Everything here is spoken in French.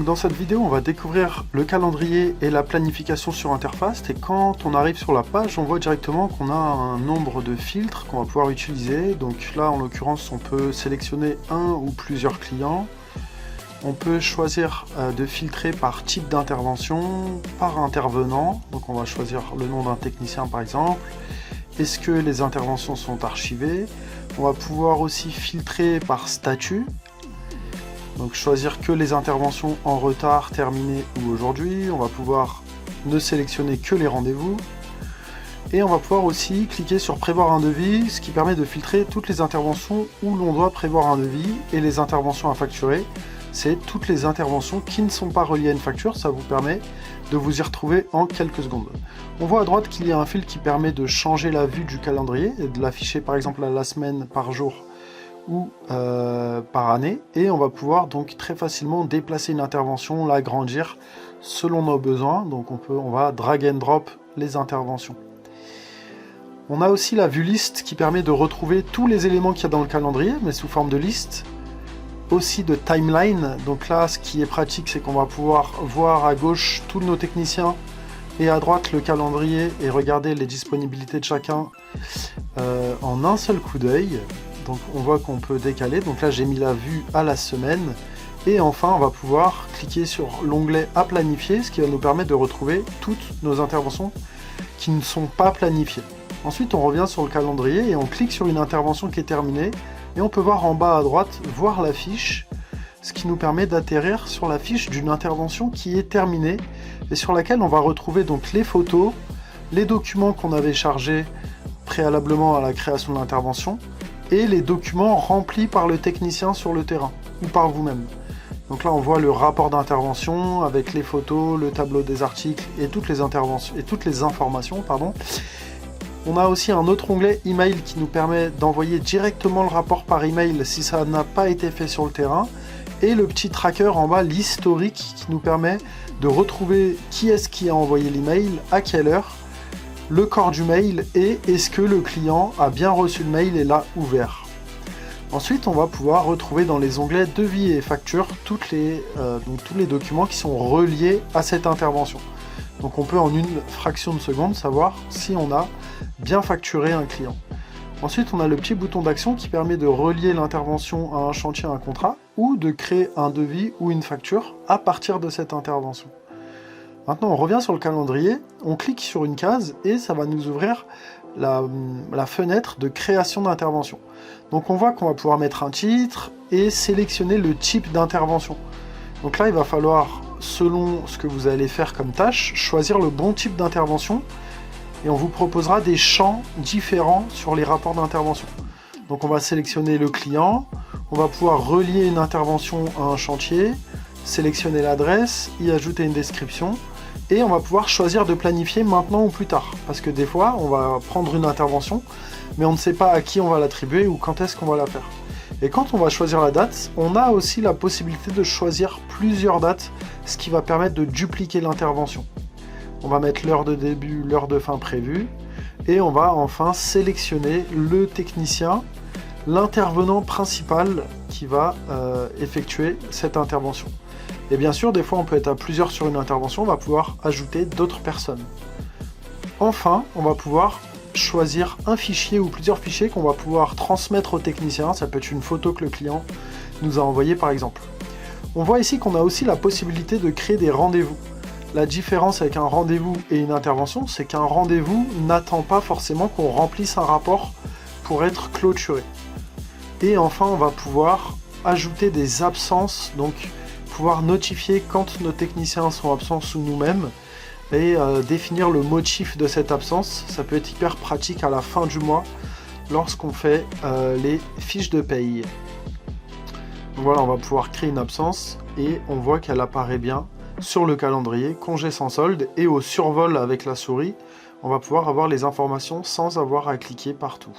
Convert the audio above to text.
Donc dans cette vidéo, on va découvrir le calendrier et la planification sur Interfast. Et quand on arrive sur la page, on voit directement qu'on a un nombre de filtres qu'on va pouvoir utiliser. Donc là, en l'occurrence, on peut sélectionner un ou plusieurs clients. On peut choisir de filtrer par type d'intervention, par intervenant. Donc on va choisir le nom d'un technicien par exemple. Est-ce que les interventions sont archivées? On va pouvoir aussi filtrer par statut. Donc choisir que les interventions en retard, terminées ou aujourd'hui. On va pouvoir ne sélectionner que les rendez-vous. Et on va pouvoir aussi cliquer sur prévoir un devis, ce qui permet de filtrer toutes les interventions où l'on doit prévoir un devis. Et les interventions à facturer, c'est toutes les interventions qui ne sont pas reliées à une facture. Ça vous permet de vous y retrouver en quelques secondes. On voit à droite qu'il y a un fil qui permet de changer la vue du calendrier et de l'afficher par exemple à la semaine, par jour ou par année, et on va pouvoir donc très facilement déplacer une intervention, l'agrandir selon nos besoins. Donc on va drag and drop les interventions. On a aussi la vue liste qui permet de retrouver tous les éléments qu'il y a dans le calendrier, mais sous forme de liste. Aussi de timeline, donc là ce qui est pratique, c'est qu'on va pouvoir voir à gauche tous nos techniciens et à droite le calendrier et regarder les disponibilités de chacun en un seul coup d'œil. Donc on voit qu'on peut décaler, donc là j'ai mis la vue à la semaine. Et enfin on va pouvoir cliquer sur l'onglet à planifier, ce qui va nous permettre de retrouver toutes nos interventions qui ne sont pas planifiées. Ensuite on revient sur le calendrier et on clique sur une intervention qui est terminée. Et on peut voir en bas à droite, voir la fiche, ce qui nous permet d'atterrir sur la fiche d'une intervention qui est terminée et sur laquelle on va retrouver donc les photos, les documents qu'on avait chargés préalablement à la création de l'intervention et les documents remplis par le technicien sur le terrain ou par vous-même. Donc là on voit le rapport d'intervention avec les photos, le tableau des articles et toutes les interventions et toutes les informations, pardon. On a aussi un autre onglet email qui nous permet d'envoyer directement le rapport par email si ça n'a pas été fait sur le terrain. Et le petit tracker en bas, l'historique, qui nous permet de retrouver qui est-ce qui a envoyé l'email, à quelle heure, le corps du mail et est-ce que le client a bien reçu le mail et l'a ouvert. Ensuite, on va pouvoir retrouver dans les onglets devis et factures tous les documents qui sont reliés à cette intervention. Donc on peut en une fraction de seconde savoir si on a bien facturé un client. Ensuite on a le petit bouton d'action qui permet de relier l'intervention à un chantier, à un contrat, ou de créer un devis ou une facture à partir de cette intervention. Maintenant on revient sur le calendrier, on clique sur une case et ça va nous ouvrir la fenêtre de création d'intervention. Donc on voit qu'on va pouvoir mettre un titre et sélectionner le type d'intervention. Donc là il va falloir, selon ce que vous allez faire comme tâche, choisir le bon type d'intervention et on vous proposera des champs différents sur les rapports d'intervention. Donc on va sélectionner le client, on va pouvoir relier une intervention à un chantier, sélectionner l'adresse, y ajouter une description et on va pouvoir choisir de planifier maintenant ou plus tard. Parce que des fois on va prendre une intervention mais on ne sait pas à qui on va l'attribuer ou quand est-ce qu'on va la faire. Et quand on va choisir la date, on a aussi la possibilité de choisir plusieurs dates, ce qui va permettre de dupliquer l'intervention. On va mettre l'heure de début, l'heure de fin prévue, et on va enfin sélectionner le technicien, l'intervenant principal qui va effectuer cette intervention. Et bien sûr, des fois on peut être à plusieurs sur une intervention, on va pouvoir ajouter d'autres personnes. Enfin, on va pouvoir choisir un fichier ou plusieurs fichiers qu'on va pouvoir transmettre au technicien. Ça peut être une photo que le client nous a envoyée par exemple. On voit ici qu'on a aussi la possibilité de créer des rendez-vous. La différence avec un rendez-vous et une intervention, c'est qu'un rendez-vous n'attend pas forcément qu'on remplisse un rapport pour être clôturé. Et enfin, on va pouvoir ajouter des absences, donc pouvoir notifier quand nos techniciens sont absents ou nous-mêmes, et définir le motif de cette absence. Ça peut être hyper pratique à la fin du mois lorsqu'on fait les fiches de paye. Donc voilà, on va pouvoir créer une absence et on voit qu'elle apparaît bien sur le calendrier, congé sans solde, et au survol avec la souris, on va pouvoir avoir les informations sans avoir à cliquer partout.